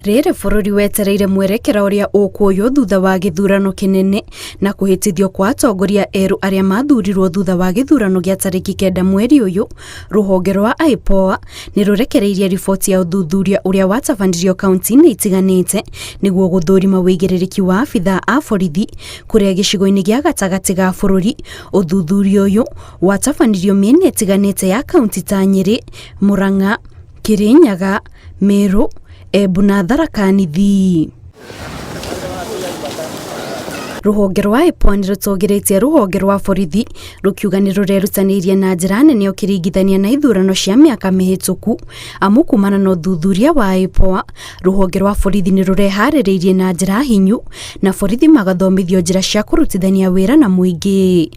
Rĩrĩ bũrũri wetereire mwerekera ũrĩa ũkuoywo thutha wa gĩthurano kĩnene na kũhĩtithio kwa atongoria erũ arĩa mathurirwo thutha wa gĩthurano gĩa tarĩki 9 mweri ũyũ. Rũhonge rwa IPOA nĩ rũrekereirie riboti ya ũthuthuria ũrĩa watabanirio kaunti-inĩ itiganĩte nĩguo gũthũrima wĩigĩrĩrĩki wa abithaa a borithi kũrĩa gĩcigo-inĩ gĩa gatagatĩ ga bũrũri. Ũthuthuria ũyũ watabanirio mĩena ĩtiganĩte ya kaunti ta Nyĩrĩ, Murang'a, Kirinyaga, Meru, Embu na Tharaka Nithi. Rũhonge rwa IPOA nĩ rũtũgĩrĩtie rũhonge rwa borithi rũkiuga nĩ rũrerutanĩirie na njĩra nene ũkĩringithania na ithurano cia mĩaka mĩhĩtũku. Amu kumana na ũthuthuria wa IPOA, rũhonge rwa borithi nĩ rũreharĩrĩirie na njĩra hinyu na borithi magathomithio njĩra cia kũrutithania wĩra na mũingĩ.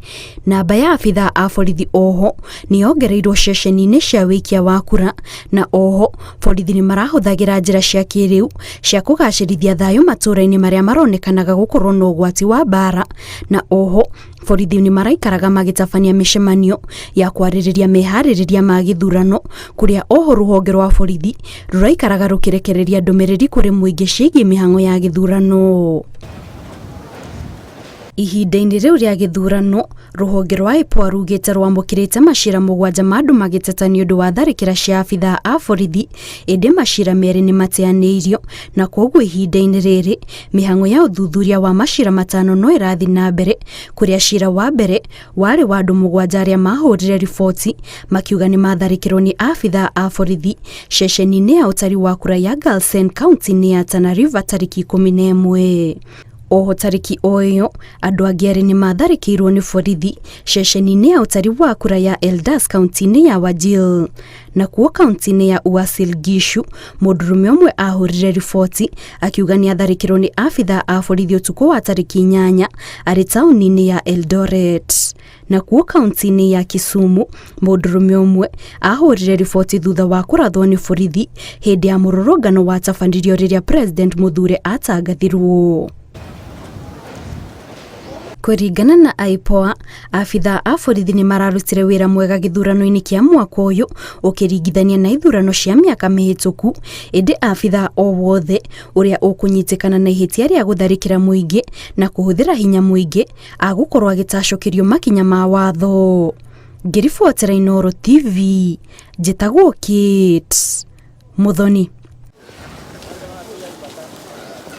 Namba ya abithaa a borithi oho nĩ yongereirwo ceceni-inĩ cia wĩikia wa kura, na oho borithi nĩ marahũthagĩra njĩra cia kĩrĩu cia kũgacĩrithia thayũ matũra-inĩ marĩa maronekanaga gũkorwo na ũgwati wa mbara, na oho borithi nĩ maraikaraga magĩtabania mĩcemanio ya kwarĩrĩria meharĩrĩria ma gĩthurano, kũrĩa oho rũhonge rwa borithi rũraikaraga rũkĩrekereria ndũmĩrĩri kũrĩ mũingĩ ciĩgiĩ mĩhang'o ya gĩthurano. Ihinda-inĩ rĩu rĩa gĩthurano, rũhonge rwa IPOA rugĩte rwamũkĩrĩte macira 7 ma andũ magĩteta nĩ ũndũ wa tharĩkĩra cia abithaa a borithi, ĩndĩ macira merĩ nĩ mateanĩirio, na kwoguo ihinda-inĩ rĩrĩ mĩhang'o ya ũthuthuria wa macira 5 no ĩrathiĩ na mbere, kũrĩa cira wa mbere warĩ wa andũ 7 arĩa mahũrire riboti makiuga nĩ matharĩkĩrwo nĩ abithaa a borithi ceceni-inĩ ya ũtari wa kura ya Galsen kaunti-inĩ ya Tana River tarĩki 11. Oho tarĩki o ĩyo andũ angĩ erĩ nĩ matharĩkĩirwo nĩ borithi ceceni-inĩ ya ũtari wa kura ya Eldas kaunti-inĩ ya Wajir. Nakuo kaunti-inĩ ya Uasin Gishu mũndũrũme ũmwe ahũrire riboti akiuga nĩ atharĩkĩrwo nĩ abithaa a borithi ũtukũ wa tarĩki 8 arĩ taũni-inĩ ya Eldoret. Nakuo kaunti-inĩ ya Kisumu mũndũrũme ũmwe ahũrire riboti thutha wa kũrathwo nĩ borithi hĩndĩ ya mũrũrũngano watabanirio rĩrĩa President Mũthure atangathirwo. Kũringana na IPOA, abithaa a borithi nĩ mararutire wĩra mwega gĩthurano-inĩ kĩa mwaka ũyũ ũkĩringithania na ithurano cia mĩaka mĩhĩtũku, ĩndĩ abithaa o wothe ũrĩa ũkũnyitĩkana na ihĩtia rĩa gũtharĩkĩra mũingĩ na kũhũthĩra hinya mũingĩ agũkorwo agĩtacũkĩrio makinya ma watho. Ngĩribotera Inooro TV, njĩtagwo Kate Muthoni.